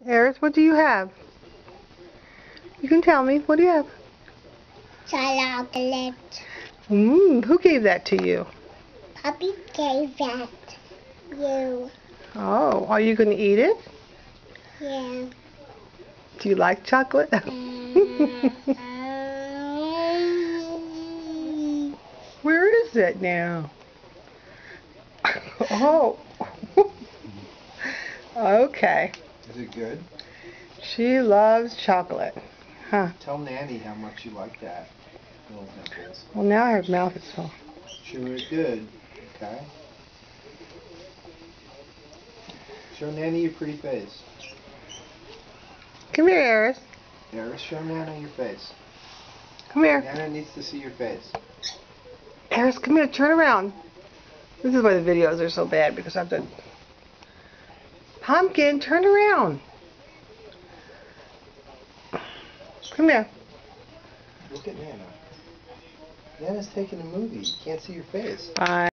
Eris, what do you have? You can tell me. What do you have? Chocolate. Who gave that to you? Puppy gave that you. Oh, are you going to eat it? Yeah. Do you like chocolate? Where is it now? Oh. Okay. Is it good? She loves chocolate. Huh. Tell Nanny how much you like that. Little Dimples. Well, now her mouth is full. Chew it good. Okay? Show Nanny your pretty face. Come here, Eris. Eris, show Nana your face. Come here. Nana needs to see your face. Eris, come here. Turn around. This is why the videos are so bad, because I have to... Pumpkin, turn around. Come here. Look at Nana. Nana's taking a movie. You can't see your face. Bye.